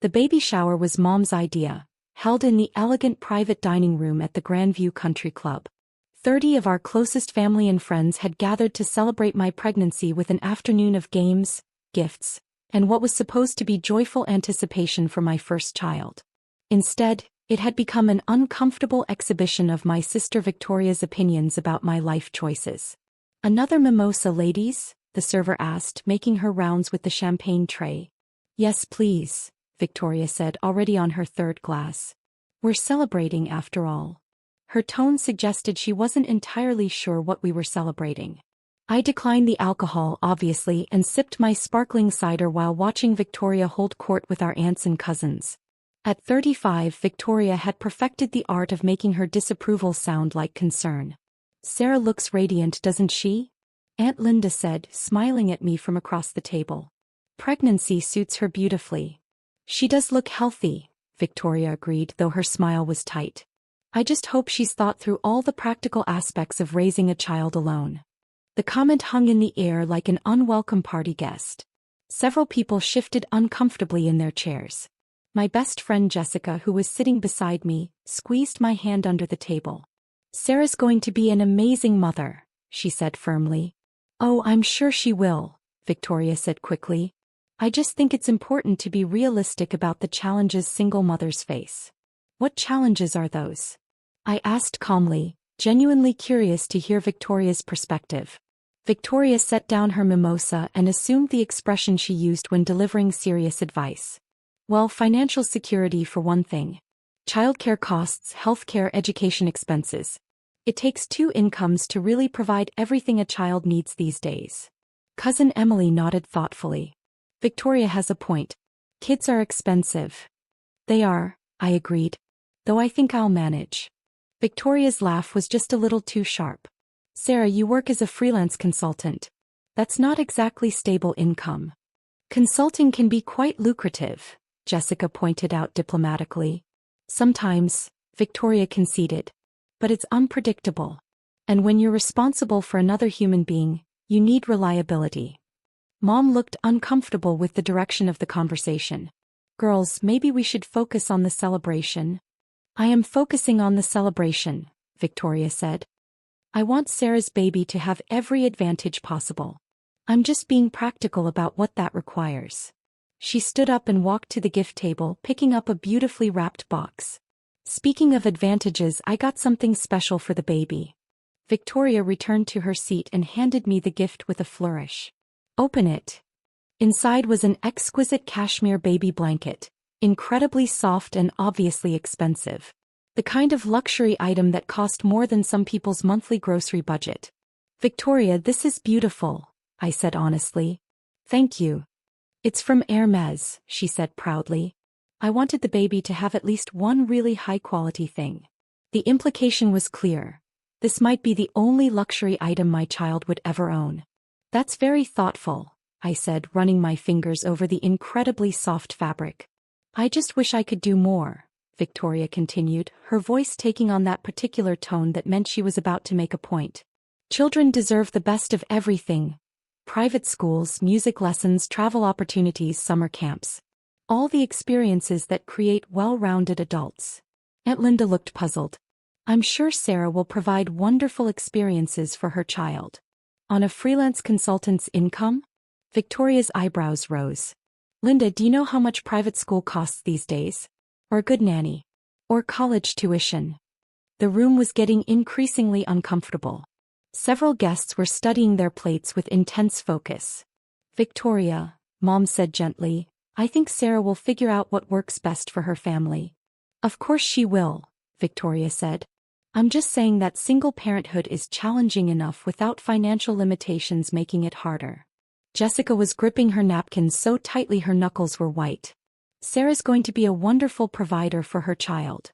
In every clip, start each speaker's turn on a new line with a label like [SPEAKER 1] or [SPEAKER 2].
[SPEAKER 1] The baby shower was Mom's idea, held in the elegant private dining room at the Grandview Country Club. 30 of our closest family and friends had gathered to celebrate my pregnancy with an afternoon of games, gifts, and what was supposed to be joyful anticipation for my first child. Instead, it had become an uncomfortable exhibition of my sister Victoria's opinions about my life choices. "Another mimosa, ladies?" the server asked, making her rounds with the champagne tray. "Yes, please," Victoria said, already on her third glass. "We're celebrating after all." Her tone suggested she wasn't entirely sure what we were celebrating. I declined the alcohol, obviously, and sipped my sparkling cider while watching Victoria hold court with our aunts and cousins. At 35, Victoria had perfected the art of making her disapproval sound like concern. "Sarah looks radiant, doesn't she?" Aunt Linda said, smiling at me from across the table. "Pregnancy suits her beautifully." "She does look healthy," Victoria agreed, though her smile was tight. "I just hope she's thought through all the practical aspects of raising a child alone." The comment hung in the air like an unwelcome party guest. Several people shifted uncomfortably in their chairs. My best friend Jessica, who was sitting beside me, squeezed my hand under the table. "Sarah's going to be an amazing mother," she said firmly. "Oh, I'm sure she will," Victoria said quickly. "I just think it's important to be realistic about the challenges single mothers face." "What challenges are those?" I asked calmly, genuinely curious to hear Victoria's perspective. Victoria set down her mimosa and assumed the expression she used when delivering serious advice. "Well, financial security for one thing. Childcare costs, healthcare, education expenses. It takes two incomes to really provide everything a child needs these days." Cousin Emily nodded thoughtfully. "Victoria has a point. Kids are expensive." "They are," I agreed. "Though I think I'll manage." Victoria's laugh was just a little too sharp. "Sarah, you work as a freelance consultant. That's not exactly stable income." "Consulting can be quite lucrative," Jessica pointed out diplomatically. "Sometimes," Victoria conceded. "But it's unpredictable. And when you're responsible for another human being, you need reliability." Mom looked uncomfortable with the direction of the conversation. "Girls, maybe we should focus on the celebration." "I am focusing on the celebration," Victoria said. "I want Sarah's baby to have every advantage possible. I'm just being practical about what that requires." She stood up and walked to the gift table, picking up a beautifully wrapped box. "Speaking of advantages, I got something special for the baby." Victoria returned to her seat and handed me the gift with a flourish. "Open it." Inside was an exquisite cashmere baby blanket, incredibly soft and obviously expensive. The kind of luxury item that cost more than some people's monthly grocery budget. "Victoria, this is beautiful," I said honestly. "Thank you." "It's from Hermes," she said proudly. "I wanted the baby to have at least one really high-quality thing." The implication was clear. This might be the only luxury item my child would ever own. "That's very thoughtful," I said, running my fingers over the incredibly soft fabric. "I just wish I could do more," Victoria continued, her voice taking on that particular tone that meant she was about to make a point. "Children deserve the best of everything. Private schools, music lessons, travel opportunities, summer camps. All the experiences that create well-rounded adults." Aunt Linda looked puzzled. "I'm sure Sarah will provide wonderful experiences for her child." "On a freelance consultant's income?" Victoria's eyebrows rose. "Linda, do you know how much private school costs these days? Or a good nanny? Or college tuition?" The room was getting increasingly uncomfortable. Several guests were studying their plates with intense focus. "Victoria," Mom said gently, "I think Sarah will figure out what works best for her family." "Of course she will," Victoria said. "I'm just saying that single parenthood is challenging enough without financial limitations making it harder." Jessica was gripping her napkin so tightly her knuckles were white. "Sarah's going to be a wonderful provider for her child.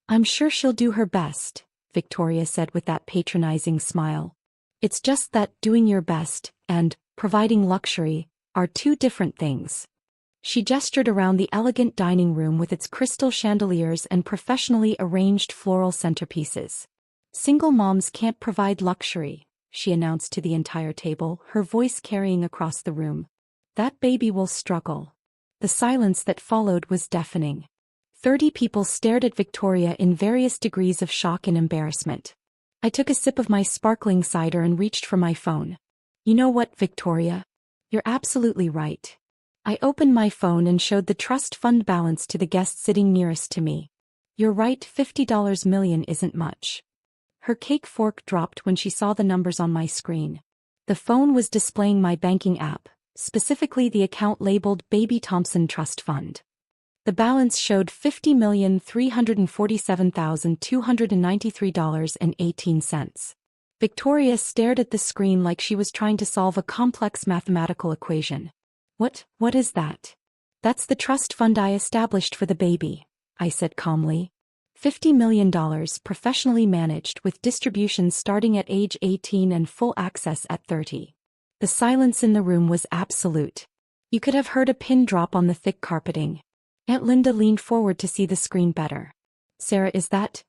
[SPEAKER 1] I'm sure she'll do her best," Victoria said with that patronizing smile. "It's just that doing your best and providing luxury are two different things." She gestured around the elegant dining room with its crystal chandeliers and professionally arranged floral centerpieces. "Single moms can't provide luxury," she announced to the entire table, her voice carrying across the room. "That baby will struggle." The silence that followed was deafening. 30 people stared at Victoria in various degrees of shock and embarrassment. I took a sip of my sparkling cider and reached for my phone. You know what, Victoria? You're absolutely right. I opened my phone and showed the trust fund balance to the guest sitting nearest to me. You're right, $50 million isn't much. Her cake fork dropped when she saw the numbers on my screen. The phone was displaying my banking app, specifically the account labeled Baby Thompson Trust Fund. The balance showed $50,347,293.18. Victoria stared at the screen like she was trying to solve a complex mathematical equation. What is that? That's the trust fund I established for the baby, I said calmly. $50 million professionally managed with distributions starting at age 18 and full access at 30. The silence in the room was absolute. You could have heard a pin drop on the thick carpeting. Aunt Linda leaned forward to see the screen better. Sarah, is that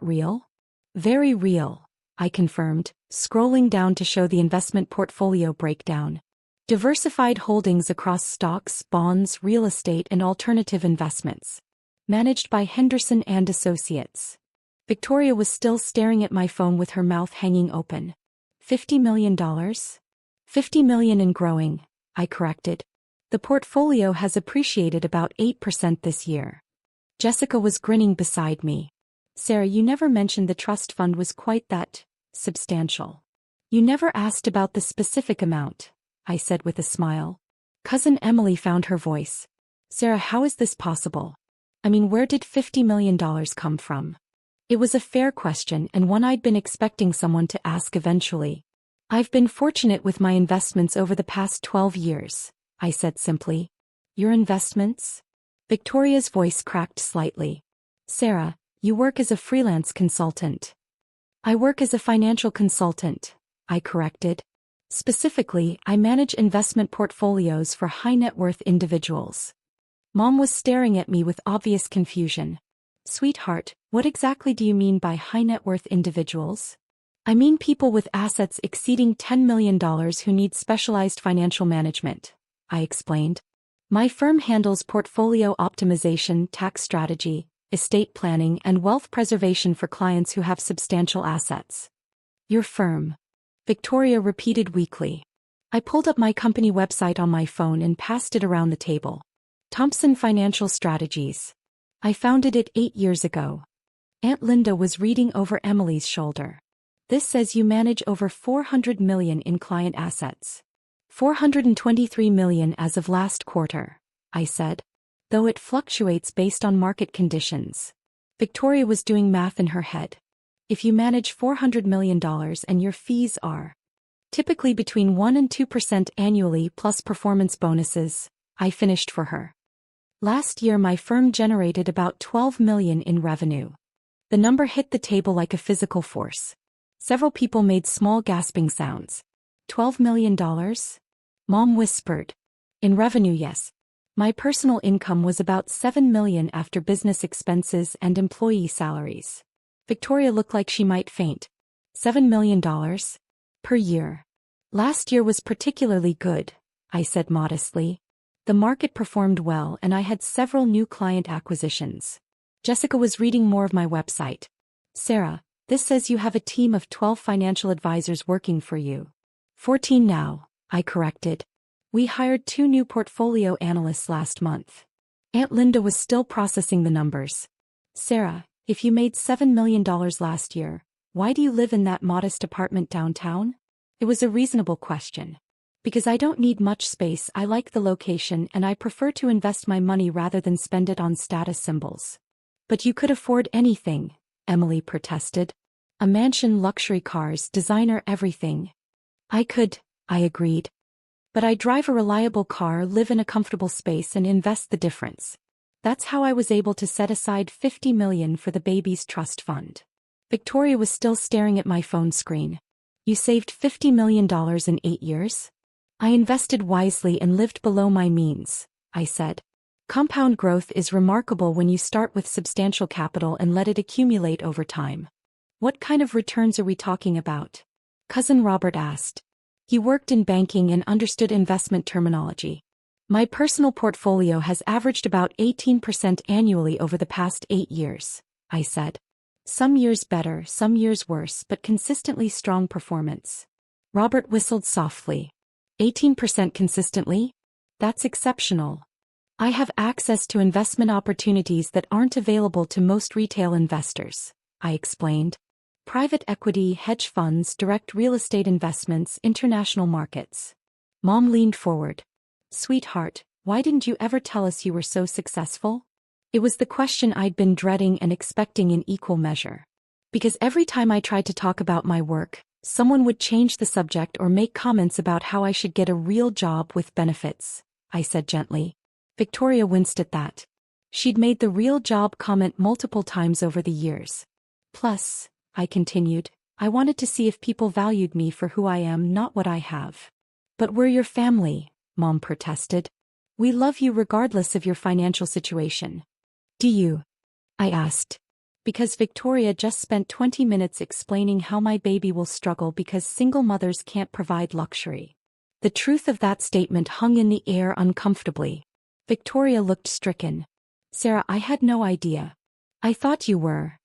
[SPEAKER 1] real? Very real, I confirmed, scrolling down to show the investment portfolio breakdown. Diversified holdings across stocks, bonds, real estate and alternative investments. Managed by Henderson and Associates. Victoria was still staring at my phone with her mouth hanging open. $50 million? $50 million and growing, I corrected. The portfolio has appreciated about 8% this year. Jessica was grinning beside me. Sarah, you never mentioned the trust fund was quite that substantial. You never asked about the specific amount, I said with a smile. Cousin Emily found her voice. Sarah, how is this possible? I mean, where did $50 million come from? It was a fair question and one I'd been expecting someone to ask eventually. I've been fortunate with my investments over the past 12 years, I said simply. Your investments? Victoria's voice cracked slightly. Sarah, you work as a freelance consultant. I work as a financial consultant, I corrected. Specifically, I manage investment portfolios for high-net-worth individuals. Mom was staring at me with obvious confusion. Sweetheart, what exactly do you mean by high-net-worth individuals? I mean people with assets exceeding $10 million who need specialized financial management, I explained. My firm handles portfolio optimization, tax strategy, estate planning, and wealth preservation for clients who have substantial assets. Your firm? Victoria repeated weakly. I pulled up my company website on my phone and passed it around the table. Thompson Financial Strategies. I founded it 8 years ago. Aunt Linda was reading over Emily's shoulder. This says you manage over $400 million in client assets. $423 million as of last quarter, I said. Though it fluctuates based on market conditions. Victoria was doing math in her head. If you manage $400 million and your fees are typically between 1 and 2% annually plus performance bonuses, I finished for her. Last year my firm generated about $12 million in revenue. The number hit the table like a physical force. Several people made small gasping sounds. $12 million? Mom whispered. In revenue, yes. My personal income was about $7 million after business expenses and employee salaries. Victoria looked like she might faint. $7 million? Per year. Last year was particularly good, I said modestly. The market performed well and I had several new client acquisitions. Jessica was reading more of my website. Sarah, this says you have a team of 12 financial advisors working for you. 14 now, I corrected. We hired 2 new portfolio analysts last month. Aunt Linda was still processing the numbers. Sarah, if you made $7 million last year, why do you live in that modest apartment downtown? It was a reasonable question. Because I don't need much space, I like the location and I prefer to invest my money rather than spend it on status symbols. But you could afford anything, Emily protested. A mansion, luxury cars, designer, everything. I could, I agreed. But I drive a reliable car, live in a comfortable space and invest the difference. That's how I was able to set aside $50 million for the baby's trust fund. Victoria was still staring at my phone screen. You saved $50 million in 8 years? I invested wisely and lived below my means, I said. Compound growth is remarkable when you start with substantial capital and let it accumulate over time. What kind of returns are we talking about? Cousin Robert asked. He worked in banking and understood investment terminology. My personal portfolio has averaged about 18% annually over the past 8 years, I said. Some years better, some years worse, but consistently strong performance. Robert whistled softly. 18% consistently? That's exceptional. I have access to investment opportunities that aren't available to most retail investors, I explained. Private equity, hedge funds, direct real estate investments, international markets. Mom leaned forward. Sweetheart, why didn't you ever tell us you were so successful? It was the question I'd been dreading and expecting in equal measure. Because every time I tried to talk about my work, someone would change the subject or make comments about how I should get a real job with benefits, I said gently. Victoria winced at that. She'd made the real job comment multiple times over the years. Plus, I continued, I wanted to see if people valued me for who I am, not what I have. But we're your family, Mom protested. We love you regardless of your financial situation. Do you? I asked. Because Victoria just spent 20 minutes explaining how my baby will struggle because single mothers can't provide luxury. The truth of that statement hung in the air uncomfortably. Victoria looked stricken. Sarah, I had no idea. I thought you were.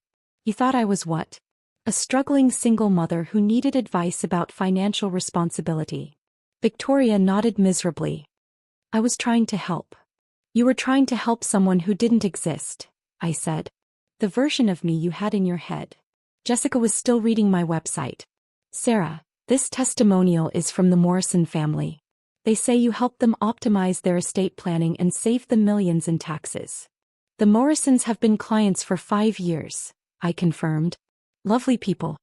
[SPEAKER 1] You thought I was what? A struggling single mother who needed advice about financial responsibility. Victoria nodded miserably. I was trying to help. You were trying to help someone who didn't exist, I said. The version of me you had in your head. Jessica was still reading my website. Sarah, this testimonial is from the Morrison family. They say you helped them optimize their estate planning and save them millions in taxes. The Morrisons have been clients for 5 years, I confirmed. Lovely people.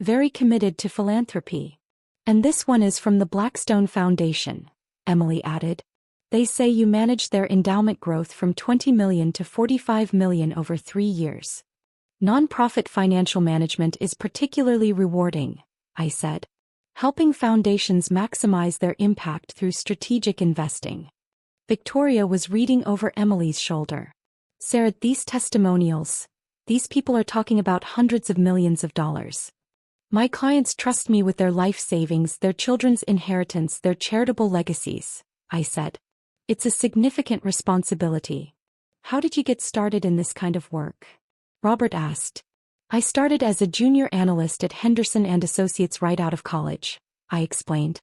[SPEAKER 1] Very committed to philanthropy. And this one is from the Blackstone Foundation, Emily added. They say you managed their endowment growth from 20 million to 45 million over 3 years. Nonprofit financial management is particularly rewarding, I said. Helping foundations maximize their impact through strategic investing. Victoria was reading over Emily's shoulder. Sarah, these testimonials, these people are talking about hundreds of millions of dollars. My clients trust me with their life savings, their children's inheritance, their charitable legacies, I said. It's a significant responsibility. How did you get started in this kind of work? Robert asked. I started as a junior analyst at Henderson and Associates right out of college, I explained.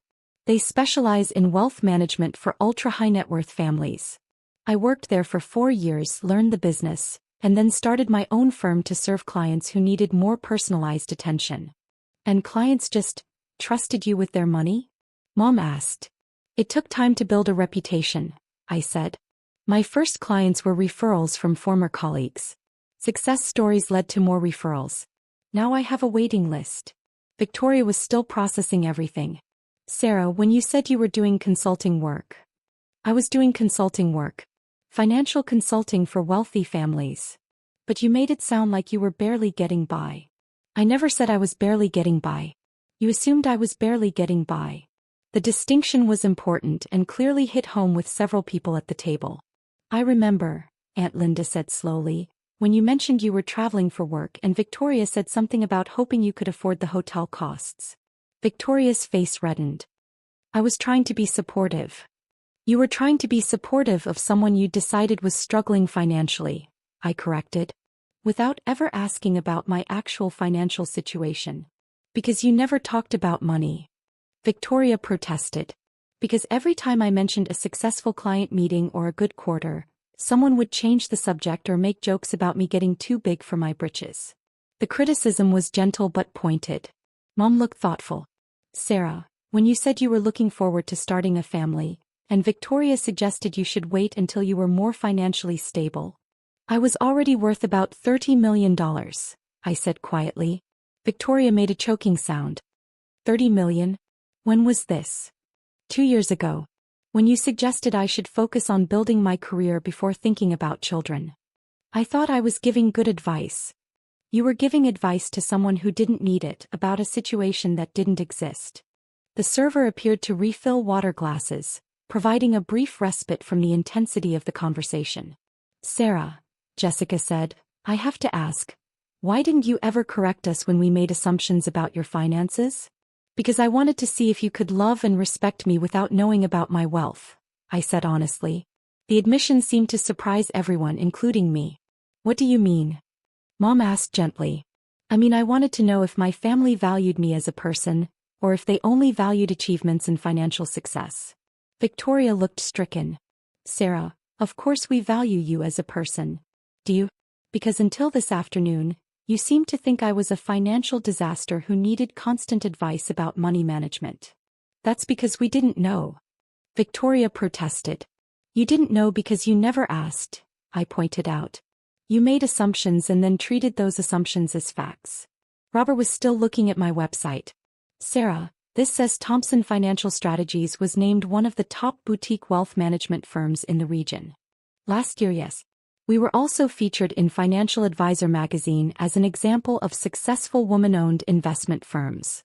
[SPEAKER 1] They specialize in wealth management for ultra-high net worth families. I worked there for 4 years, learned the business, and then started my own firm to serve clients who needed more personalized attention. And clients just trusted you with their money? Mom asked. It took time to build a reputation, I said. My first clients were referrals from former colleagues. Success stories led to more referrals. Now I have a waiting list. Victoria was still processing everything. Sarah, when you said you were doing consulting work. I was doing consulting work. Financial consulting for wealthy families. But you made it sound like you were barely getting by. I never said I was barely getting by. You assumed I was barely getting by. The distinction was important and clearly hit home with several people at the table. I remember, Aunt Linda said slowly, when you mentioned you were traveling for work and Victoria said something about hoping you could afford the hotel costs. Victoria's face reddened. I was trying to be supportive. You were trying to be supportive of someone you decided was struggling financially, I corrected. Without ever asking about my actual financial situation. Because you never talked about money. Victoria protested. Because every time I mentioned a successful client meeting or a good quarter, someone would change the subject or make jokes about me getting too big for my britches. The criticism was gentle but pointed. Mom looked thoughtful. Sarah, when you said you were looking forward to starting a family, and Victoria suggested you should wait until you were more financially stable, I was already worth about $30 million, I said quietly. Victoria made a choking sound. 30 million? When was this? 2 years ago. When you suggested I should focus on building my career before thinking about children. I thought I was giving good advice. You were giving advice to someone who didn't need it about a situation that didn't exist. The server appeared to refill water glasses, providing a brief respite from the intensity of the conversation. Sarah, Jessica said, I have to ask, why didn't you ever correct us when we made assumptions about your finances? Because I wanted to see if you could love and respect me without knowing about my wealth, I said honestly. The admission seemed to surprise everyone, including me. What do you mean? Mom asked gently. I mean, I wanted to know if my family valued me as a person, or if they only valued achievements and financial success. Victoria looked stricken. Sarah, of course we value you as a person. Do you? Because until this afternoon, you seemed to think I was a financial disaster who needed constant advice about money management. That's because we didn't know. Victoria protested. You didn't know because you never asked, I pointed out. You made assumptions and then treated those assumptions as facts. Robert was still looking at my website. Sarah, this says Thompson Financial Strategies was named one of the top boutique wealth management firms in the region. Last year, yes. We were also featured in Financial Advisor magazine as an example of successful woman-owned investment firms.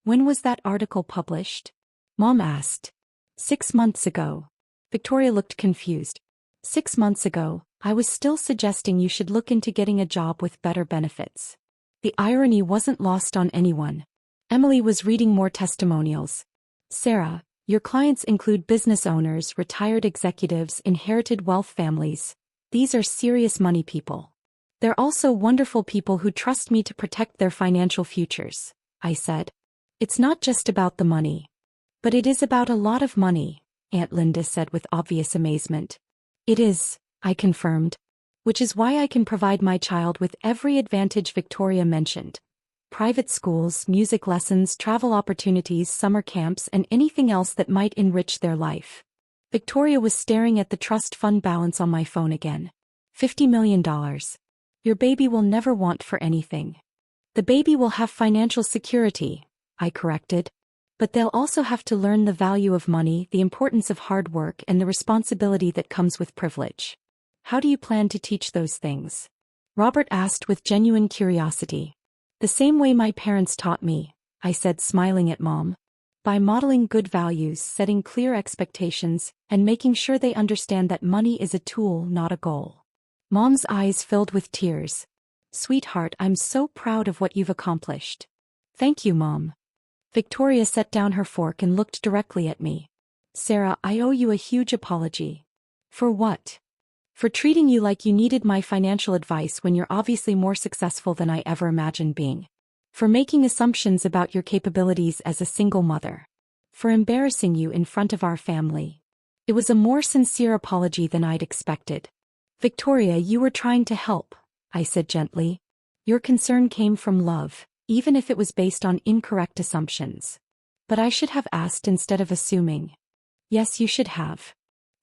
[SPEAKER 1] When was that article published? Mom asked. 6 months ago. Victoria looked confused. 6 months ago, I was still suggesting you should look into getting a job with better benefits. The irony wasn't lost on anyone. Emily was reading more testimonials. Sarah, your clients include business owners, retired executives, inherited wealth families. These are serious money people. They're also wonderful people who trust me to protect their financial futures, I said. It's not just about the money. But it is about a lot of money, Aunt Linda said with obvious amazement. It is, I confirmed. Which is why I can provide my child with every advantage Victoria mentioned. Private schools, music lessons, travel opportunities, summer camps, and anything else that might enrich their life. Victoria was staring at the trust fund balance on my phone again. $50 million. Your baby will never want for anything. The baby will have financial security, I corrected. But they'll also have to learn the value of money, the importance of hard work, and the responsibility that comes with privilege. How do you plan to teach those things? Robert asked with genuine curiosity. The same way my parents taught me, I said, smiling at Mom. By modeling good values, setting clear expectations, and making sure they understand that money is a tool, not a goal. Mom's eyes filled with tears. Sweetheart, I'm so proud of what you've accomplished. Thank you, Mom. Victoria set down her fork and looked directly at me. Sarah, I owe you a huge apology. For what? For treating you like you needed my financial advice when you're obviously more successful than I ever imagined being. For making assumptions about your capabilities as a single mother. For embarrassing you in front of our family. It was a more sincere apology than I'd expected. Victoria, you were trying to help, I said gently. Your concern came from love, even if it was based on incorrect assumptions. But I should have asked instead of assuming. Yes, you should have.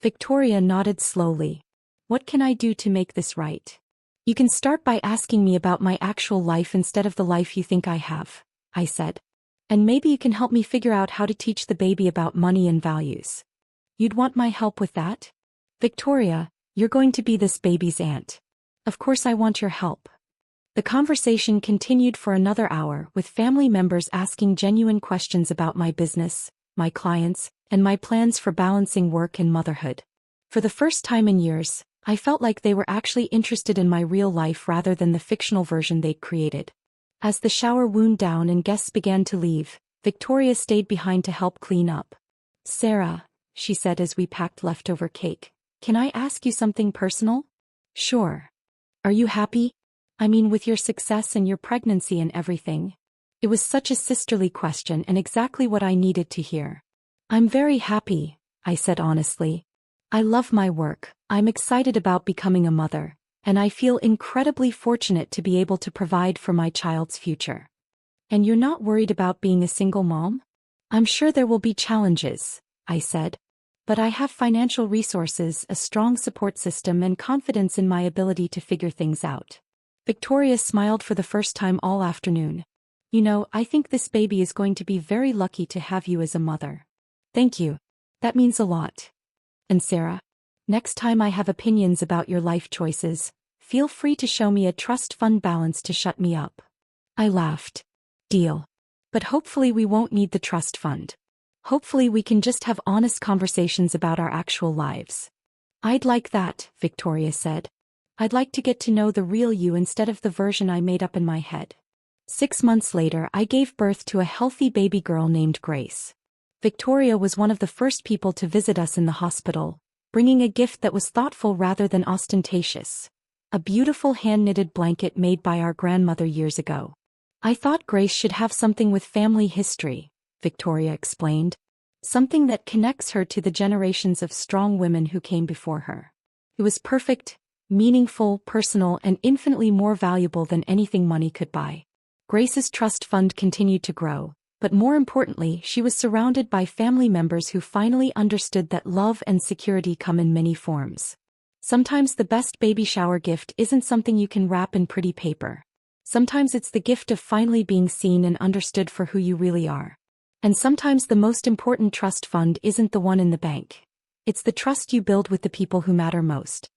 [SPEAKER 1] Victoria nodded slowly. What can I do to make this right? You can start by asking me about my actual life instead of the life you think I have, I said. And maybe you can help me figure out how to teach the baby about money and values. You'd want my help with that? Victoria, you're going to be this baby's aunt. Of course I want your help. The conversation continued for another hour, with family members asking genuine questions about my business, my clients, and my plans for balancing work and motherhood. For the first time in years, I felt like they were actually interested in my real life rather than the fictional version they'd created. As the shower wound down and guests began to leave, Victoria stayed behind to help clean up. Sarah, she said as we packed leftover cake, can I ask you something personal? Sure. Are you happy? I mean, with your success and your pregnancy and everything. It was such a sisterly question and exactly what I needed to hear. I'm very happy, I said honestly. I love my work, I'm excited about becoming a mother, and I feel incredibly fortunate to be able to provide for my child's future. And you're not worried about being a single mom? I'm sure there will be challenges, I said. But I have financial resources, a strong support system, and confidence in my ability to figure things out. Victoria smiled for the first time all afternoon. You know, I think this baby is going to be very lucky to have you as a mother. Thank you. That means a lot. And Sarah, next time I have opinions about your life choices, feel free to show me a trust fund balance to shut me up. I laughed. Deal. But hopefully we won't need the trust fund. Hopefully we can just have honest conversations about our actual lives. I'd like that, Victoria said. I'd like to get to know the real you instead of the version I made up in my head. 6 months later, I gave birth to a healthy baby girl named Grace. Victoria was one of the first people to visit us in the hospital, bringing a gift that was thoughtful rather than ostentatious. A beautiful hand-knitted blanket made by our grandmother years ago. I thought Grace should have something with family history, Victoria explained. Something that connects her to the generations of strong women who came before her. It was perfect, meaningful, personal, and infinitely more valuable than anything money could buy. Grace's trust fund continued to grow, but more importantly, she was surrounded by family members who finally understood that love and security come in many forms. Sometimes the best baby shower gift isn't something you can wrap in pretty paper. Sometimes it's the gift of finally being seen and understood for who you really are. And sometimes the most important trust fund isn't the one in the bank. It's the trust you build with the people who matter most.